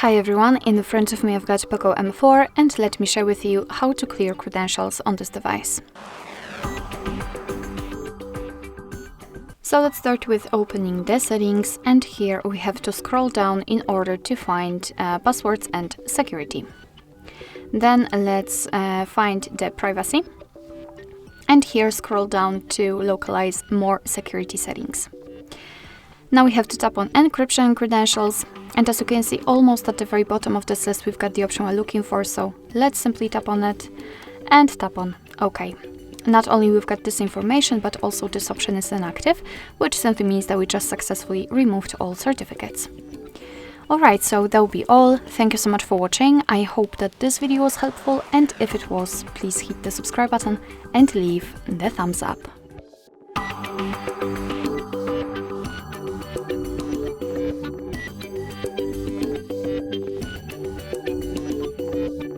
Hi everyone, in front of me I've got POCO M4 and let me share with you how to clear credentials on this device. So let's start with opening the settings, and here we have to scroll down in order to find passwords and security. Then let's find the privacy, and here scroll down to localize more security settings. Now we have to tap on encryption credentials, and as you can see, almost at the very bottom of this list we've got the option we're looking for, so let's simply tap on it and tap on OK. Not only we've got this information, but also this option is inactive, which simply means that we just successfully removed all certificates. Alright, so that will be all. Thank you so much for watching. I hope that this video was helpful, and if it was, please hit the subscribe button and leave the thumbs up.